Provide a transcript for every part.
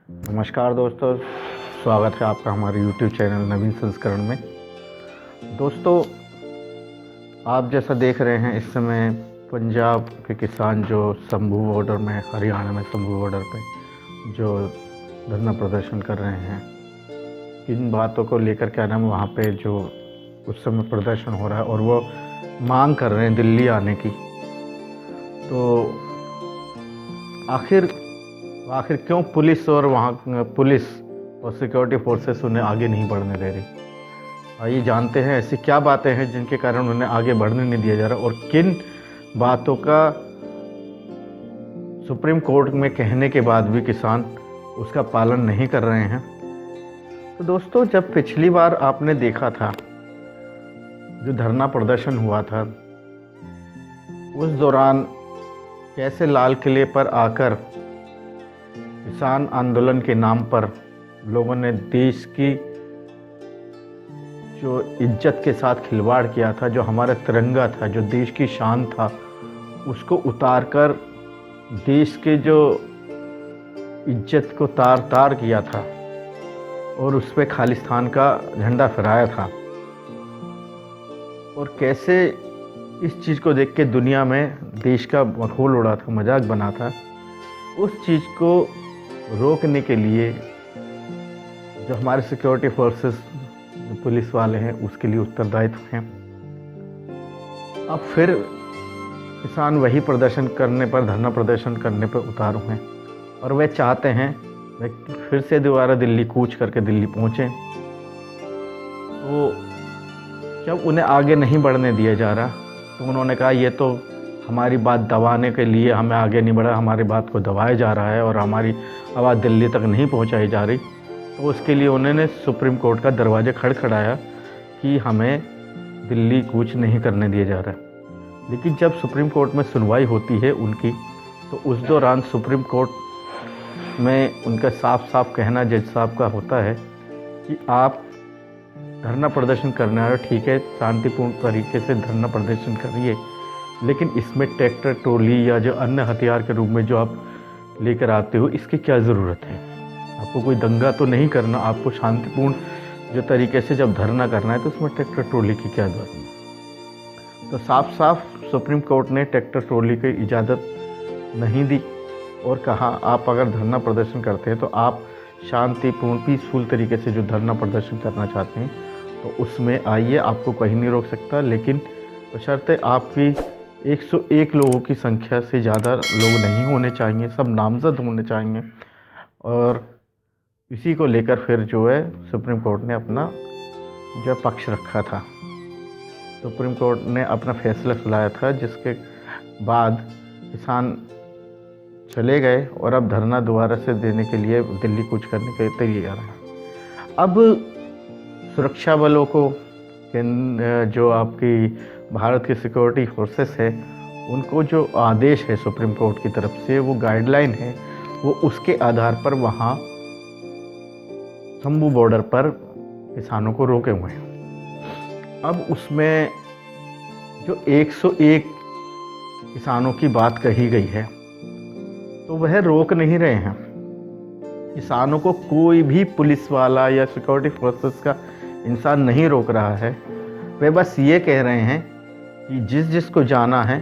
नमस्कार दोस्तों, स्वागत है आपका हमारे YouTube चैनल नवीन संस्करण में। दोस्तों, आप जैसा देख रहे हैं इस समय पंजाब के किसान जो शंभू बॉर्डर में, हरियाणा में शंभू बॉर्डर पे जो धरना प्रदर्शन कर रहे हैं, किन बातों को लेकर क्या नाम वहाँ पे जो उस समय प्रदर्शन हो रहा है और वो मांग कर रहे हैं दिल्ली आने की। तो आखिर क्यों पुलिस और सिक्योरिटी फोर्सेस उन्हें आगे नहीं बढ़ने दे रही? आइए जानते हैं ऐसी क्या बातें हैं जिनके कारण उन्हें आगे बढ़ने नहीं दिया जा रहा और किन बातों का सुप्रीम कोर्ट में कहने के बाद भी किसान उसका पालन नहीं कर रहे हैं। तो दोस्तों, जब पिछली बार आपने देखा था जो धरना प्रदर्शन हुआ था, उस दौरान कैसे लाल किले पर आकर किसान आंदोलन के नाम पर लोगों ने देश की जो इज्जत के साथ खिलवाड़ किया था, जो हमारा तिरंगा था, जो देश की शान था, उसको उतारकर देश के जो इज्जत को तार तार किया था और उस पर खालिस्तान का झंडा फहराया था। और कैसे इस चीज़ को देख के दुनिया में देश का मखौल उड़ा था, मजाक बना था। उस चीज़ को रोकने के लिए जो हमारे सिक्योरिटी फोर्सेस, जो पुलिस वाले हैं, उसके लिए उत्तरदायित्व हैं। अब फिर किसान वही प्रदर्शन करने पर, धरना प्रदर्शन करने पर उतारू हैं और वे चाहते हैं वे फिर से दोबारा दिल्ली कूच करके दिल्ली पहुँचें। तो जब उन्हें आगे नहीं बढ़ने दिया जा रहा तो उन्होंने कहा ये तो हमारी बात दबाने के लिए हमें आगे नहीं बढ़ा, हमारी बात को दबाया जा रहा है और हमारी आवाज़ दिल्ली तक नहीं पहुंचाई जा रही। तो उसके लिए उन्होंने सुप्रीम कोर्ट का दरवाज़ा खड़खड़ाया कि हमें दिल्ली कूच नहीं करने दिया जा रहा। लेकिन जब सुप्रीम कोर्ट में सुनवाई होती है उनकी, तो उस दौरान सुप्रीम कोर्ट में उनका साफ साफ कहना जज साहब का होता है कि आप धरना प्रदर्शन करने आ रहे हो, ठीक है, शांतिपूर्ण तरीके से धरना प्रदर्शन करिए, लेकिन इसमें ट्रैक्टर, ट्रॉली या जो अन्य हथियार के रूप में जो आप लेकर आते हो, इसकी क्या ज़रूरत है? आपको कोई दंगा तो नहीं करना, आपको शांतिपूर्ण जो तरीके से जब धरना करना है तो उसमें ट्रैक्टर, ट्रॉली की क्या ज़रूरत है? तो साफ साफ सुप्रीम कोर्ट ने ट्रैक्टर, ट्रॉली की इजाज़त नहीं दी और कहा आप अगर धरना प्रदर्शन करते हैं तो आप शांतिपूर्ण, पीसफुल तरीके से जो धरना प्रदर्शन करना चाहते हैं तो उसमें आइए, आपको कहीं नहीं रोक सकता, लेकिन बशर्ते आपकी 101 लोगों की संख्या से ज़्यादा लोग नहीं होने चाहिए, सब नामजद होने चाहिए। और इसी को लेकर फिर जो है सुप्रीम कोर्ट ने अपना जो पक्ष रखा था, सुप्रीम कोर्ट ने अपना फैसला सुनाया था, जिसके बाद किसान चले गए और अब धरना दोबारा से देने के लिए दिल्ली कूच करने के तैयार हैं। अब सुरक्षा बलों को जो आपकी भारत की सिक्योरिटी फोर्सेस है, उनको जो आदेश है सुप्रीम कोर्ट की तरफ से, वो गाइडलाइन है, वो उसके आधार पर वहाँ शंभू बॉर्डर पर किसानों को रोके हुए हैं। अब उसमें जो 101 किसानों की बात कही गई है, तो वह रोक नहीं रहे हैं किसानों को। कोई भी पुलिस वाला या सिक्योरिटी फोर्सेस का इंसान नहीं रोक रहा है। वे बस ये कह रहे हैं कि जिसको जाना है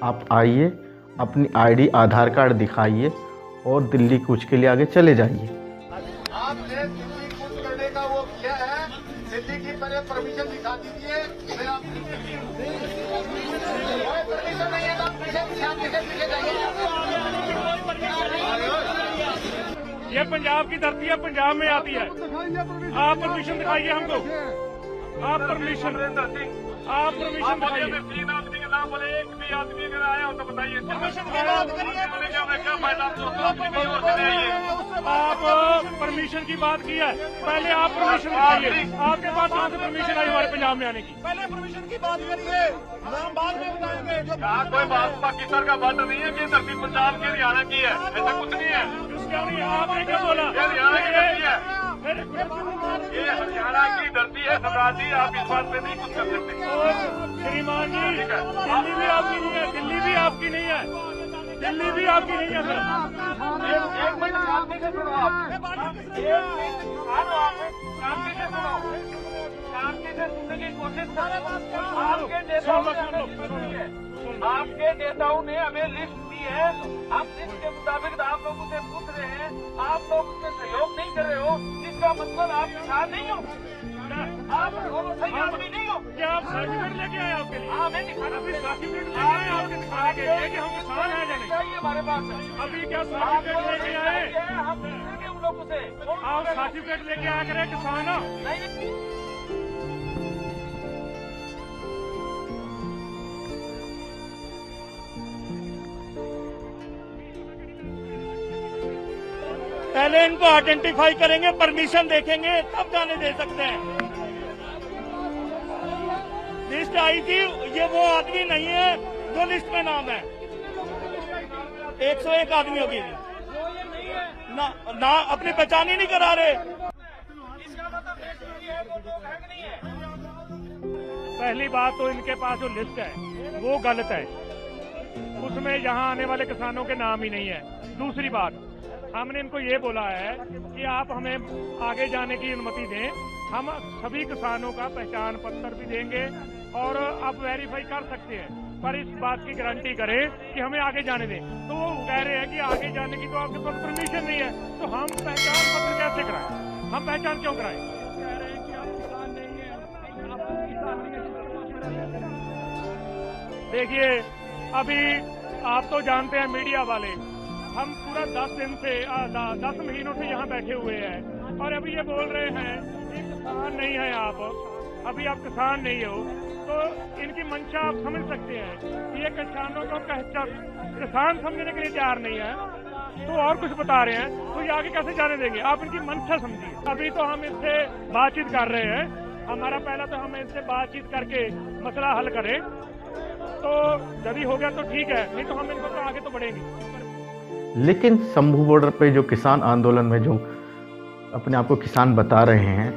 आप आइए, अपनी आईडी, आधार कार्ड दिखाइए और दिल्ली कूच के लिए आगे चले जाइए। आपने दिल्ली कूच करने का वो किया है, दिल्ली की पहले परमिशन दिखा दीजिए। फिर आप परमिशन नहीं है तो आप पीछे जाइए। ये पंजाब की धरती है, पंजाब में आती है। आप परमिशन दिखाइए हमको, आप परमिशन दिखाइए। 3 आदमी के नाम बोले, एक भी आदमी अगर आया हो तो बताइए। आप परमिशन की बात की है, पहले आप परमिशन दिखाइए। आपके पास कहाँ से परमिशन आई हमारे पंजाब में आने की? पहले परमिशन की बात करिए, नाम बाद में बताएंगे। जो कोई बात पाकिस्तान का बात नहीं है कि धरती पंजाब की, हरियाणा की है, ऐसा कुछ नहीं है। आपने क्या बोला? हरियाणा की धरती है, ये हरियाणा की धरती है सम्राट जी, आप इस बात पे नहीं कुछ कर सकते। श्रीमान जी, दिल्ली भी आपकी नहीं है, दिल्ली भी आपकी नहीं है। दिल्ली भी आपकी नहीं है सर। एक मिनट शांति से सुनो आप। शांति से सुनो, शांति से सुनने की कोशिश करो। आपके नेताओं ने हमें लिस्ट दी है, आपके नेताओं ने हमें लिस्ट दी है। आप लिस्ट के मुताबिक आप लोग उसे पूछ रहे हैं, आप लोग उसमें सहयोग नहीं कर रहे हो, इसका मतलब आप किसान नहीं हो, आप सही आदमी नहीं हो। क्या आप सर्टिफिकेट लेके आए आपके लिए? हाँ, मैं दिखाना अभी सर्टिफिकेट लेके आए आपके दिखाने के लिए कि हम किसान हैं या नहीं? चाहिए हमारे पास। अभी क्या सर्टिफिकेट लेके आए? हम पूछेंगे उन लोगों से। आप सर्टिफिकेट लेके आया करें किसान हो। नहीं, पहले इनको आइडेंटिफाई करेंगे, परमिशन देखेंगे, तब जाने दे सकते हैं। लिस्ट आई थी, ये वो आदमी नहीं है जो लिस्ट में नाम है। 101 आदमी होगी ना, ना अपनी पहचान ही नहीं करा रहे। इसका मतलब लिस्ट में है वो लोग है कि नहीं है। पहली बात तो इनके पास जो लिस्ट है वो गलत है, उसमें यहाँ आने वाले किसानों के नाम ही नहीं है। दूसरी बात, हमने इनको ये बोला है कि आप हमें आगे जाने की अनुमति दें, हम सभी किसानों का पहचान पत्र भी देंगे और आप वेरीफाई कर सकते हैं, पर इस बात की गारंटी करें कि हमें आगे जाने दें। तो वो कह रहे हैं कि आगे जाने की तो आपके पास परमिशन नहीं है, तो हम पहचान पत्र कैसे कराएं? हम पहचान क्यों कराएं? कह रहे हैं कि आप किसान नहीं हैं, आप किसान नहीं हैं। देखिए, अभी आप तो जानते हैं मीडिया वाले, हम पूरा 10 दिन से 10 महीनों से यहाँ बैठे हुए हैं और अभी ये बोल रहे हैं कि किसान नहीं है आप, अभी आप किसान नहीं हो। तो इनकी मंशा आप समझ सकते हैं, ये किसानों को किसान समझने के लिए तैयार नहीं है, तो और कुछ बता रहे हैं, तो ये आगे कैसे जाने देंगे? आप इनकी मंशा समझिए। अभी तो हम इससे बातचीत कर रहे हैं, हमारा पहला तो हम इससे बातचीत करके मसला हल करें, तो यदि हो गया तो ठीक है, नहीं तो हम इनको तो आगे तो बढ़ेंगे। लेकिन शंभू बॉर्डर पे जो किसान आंदोलन में जो अपने आप को किसान बता रहे हैं,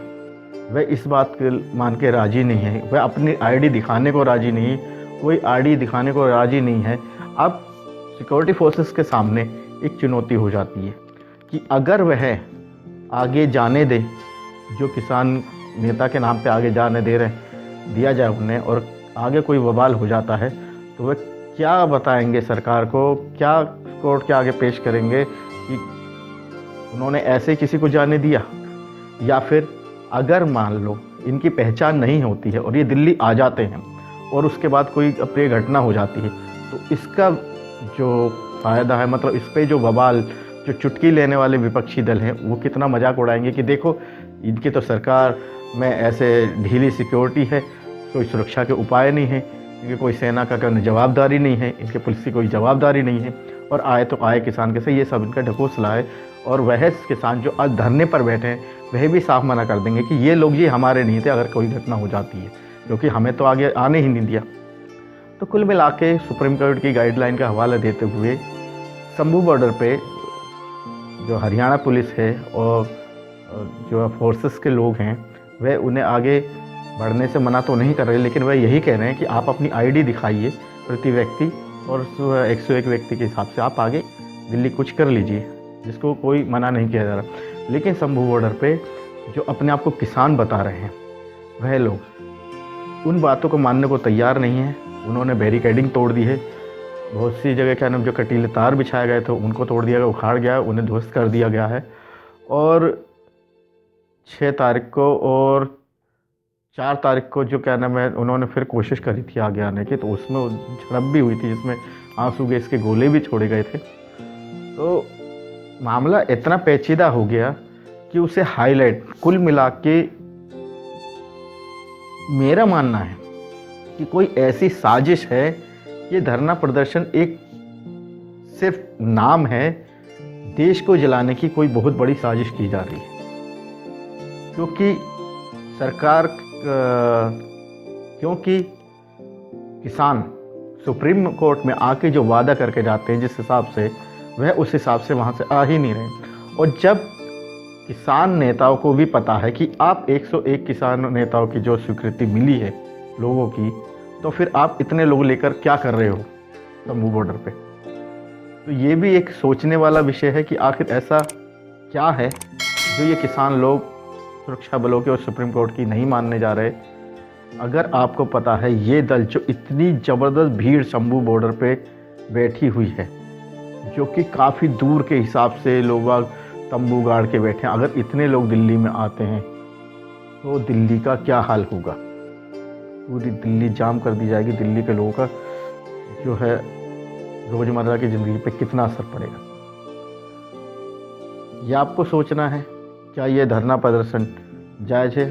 वह इस बात के मान के राजी नहीं है, वह अपनी आईडी दिखाने को राजी नहीं, कोई आईडी दिखाने को राजी नहीं है। अब सिक्योरिटी फोर्सेस के सामने एक चुनौती हो जाती है कि अगर वह आगे जाने दे, जो किसान नेता के नाम पे आगे जाने दिया जाए उन्हें, और आगे कोई बवाल हो जाता है, तो वह क्या बताएंगे सरकार को, क्या कोर्ट के आगे पेश करेंगे कि उन्होंने ऐसे किसी को जाने दिया? या फिर अगर मान लो इनकी पहचान नहीं होती है और ये दिल्ली आ जाते हैं और उसके बाद कोई अप्रिय घटना हो जाती है, तो इसका जो फ़ायदा है, मतलब इस पे जो बवाल, जो चुटकी लेने वाले विपक्षी दल हैं, वो कितना मजाक उड़ाएंगे कि देखो इनकी तो सरकार में ऐसे ढीली सिक्योरिटी है, कोई सुरक्षा के उपाय नहीं है, इनकी कोई सेना का जवाबदारी नहीं है, इनके पुलिस की कोई जवाबदारी नहीं है, और आए तो आए किसान कैसे, ये सब इनका ढकोसला है। और वह किसान जो आज धरने पर बैठे हैं, वह भी साफ मना कर देंगे कि ये लोग ये हमारे नहीं थे अगर कोई घटना हो जाती है, क्योंकि हमें तो आगे आने ही नहीं दिया। तो कुल मिला के सुप्रीम कोर्ट की गाइडलाइन का हवाला देते हुए शंभू बॉर्डर पे जो हरियाणा पुलिस है और जो फोर्सेस के लोग हैं, वह उन्हें आगे बढ़ने से मना तो नहीं कर रहे, लेकिन वह यही कह रहे हैं कि आप अपनी आईडी दिखाइए प्रति व्यक्ति, और 101 व्यक्ति के हिसाब से आप आगे दिल्ली कुछ कर लीजिए, जिसको कोई मना नहीं किया जा रहा। लेकिन शंभू बॉर्डर पे जो अपने आप को किसान बता रहे हैं, वह लोग उन बातों को मानने को तैयार नहीं हैं। उन्होंने बैरिकेडिंग तोड़ दी है, बहुत सी जगह क्या नाम जो कटीले तार बिछाए गए थे उनको तोड़ दिया गया, उखाड़ गया, उन्हें ध्वस्त कर दिया गया है। और 6 तारीख को और 4 तारीख को जो क्या नाम है, उन्होंने फिर कोशिश करी थी आगे आने की, तो उसमें झड़प भी हुई थी, जिसमें आंसू गैस के गोले भी छोड़े गए थे। तो मामला इतना पेचीदा हो गया कि उसे हाईलाइट, कुल मिला के मेरा मानना है कि कोई ऐसी साजिश है, ये धरना प्रदर्शन एक सिर्फ नाम है, देश को जलाने की कोई बहुत बड़ी साजिश की जा रही है। क्योंकि किसान सुप्रीम कोर्ट में आके जो वादा करके जाते हैं, जिस हिसाब से वह उस हिसाब से वहाँ से आ ही नहीं रहे। और जब किसान नेताओं को भी पता है कि आप 101 किसान नेताओं की जो स्वीकृति मिली है लोगों की, तो फिर आप इतने लोग लेकर क्या कर रहे हो शंभू बॉर्डर पे? तो ये भी एक सोचने वाला विषय है कि आखिर ऐसा क्या है जो ये किसान लोग सुरक्षा बलों के और सुप्रीम कोर्ट की नहीं मानने जा रहे। अगर आपको पता है ये दल जो इतनी ज़बरदस्त भीड़ शंभू बॉर्डर पे बैठी हुई है, जो कि काफ़ी दूर के हिसाब से लोग तंबू गाड़ के बैठे हैं, अगर इतने लोग दिल्ली में आते हैं तो दिल्ली का क्या हाल होगा। पूरी दिल्ली जाम कर दी जाएगी। दिल्ली के लोगों का जो है रोज़मर्रा की ज़िंदगी पे कितना असर पड़ेगा, यह आपको सोचना है। क्या ये धरना प्रदर्शन जायज़ है?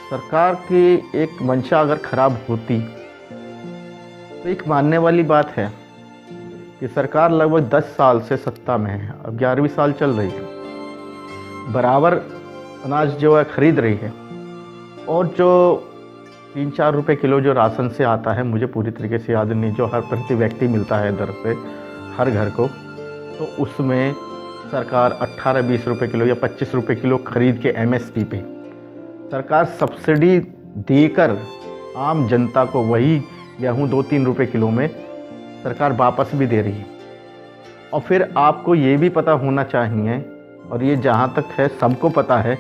सरकार की एक मंशा अगर खराब होती तो एक मानने वाली बात है कि सरकार लगभग 10 साल से सत्ता में है, अब 11वीं साल चल रही है, बराबर अनाज जो है खरीद रही है, और जो 3-4 रुपए किलो जो राशन से आता है, मुझे पूरी तरीके से याद नहीं, जो हर प्रति व्यक्ति मिलता है दर पे हर घर को, तो उसमें सरकार 18-20 रुपए किलो या 25 रुपए किलो खरीद के MSP पे सरकार सब्सिडी देकर आम जनता को वही गेहूँ 2-3 रुपए किलो में सरकार वापस भी दे रही है। और फिर आपको ये भी पता होना चाहिए, और ये जहाँ तक है सबको पता है,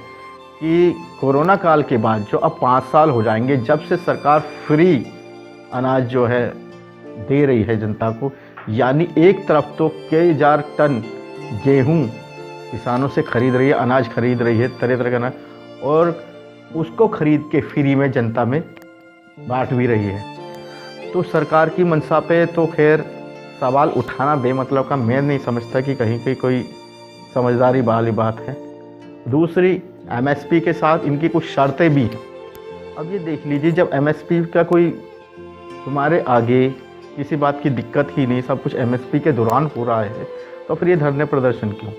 कि कोरोना काल के बाद जो अब 5 साल हो जाएंगे जब से सरकार फ्री अनाज जो है दे रही है जनता को, यानी एक तरफ तो कई हज़ार टन गेहूँ किसानों से खरीद रही है, अनाज खरीद रही है, तरह तरह का अनाज, और उसको खरीद के फ्री में जनता में बांट भी रही है। तो सरकार की मंशा पे तो खैर सवाल उठाना बेमतलब का मैं नहीं समझता कि कहीं कहीं कोई समझदारी वाली बात है। दूसरी, MSP के साथ इनकी कुछ शर्तें भी हैं। अब ये देख लीजिए, जब MSP का कोई तुम्हारे आगे किसी बात की दिक्कत ही नहीं, सब कुछ MSP के दौरान हो रहा है, तो फिर ये धरने प्रदर्शन क्यों?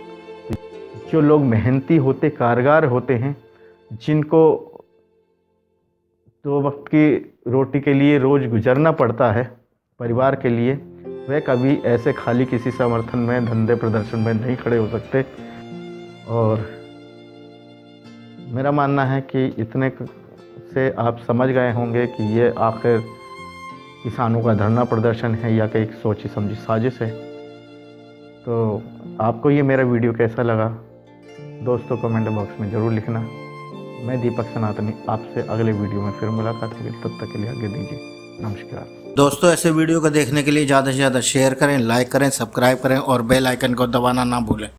जो लोग मेहनती होते, कारगर होते हैं, जिनको 2 वक्त की रोटी के लिए रोज़ गुजरना पड़ता है परिवार के लिए, वह कभी ऐसे खाली किसी समर्थन में, धंधे प्रदर्शन में नहीं खड़े हो सकते। और मेरा मानना है कि इतने से आप समझ गए होंगे कि ये आखिर किसानों का धरना प्रदर्शन है या कि एक सोची समझी साजिश है। तो आपको ये मेरा वीडियो कैसा लगा दोस्तों कमेंट बॉक्स में ज़रूर लिखना। मैं दीपक सनातनी आपसे अगले वीडियो में फिर मुलाकात होगी, तब तक के लिए आगे दीजिए नमस्कार। दोस्तों ऐसे वीडियो को देखने के लिए ज़्यादा से ज़्यादा शेयर करें, लाइक करें, सब्सक्राइब करें और बेल आइकन को दबाना ना भूलें।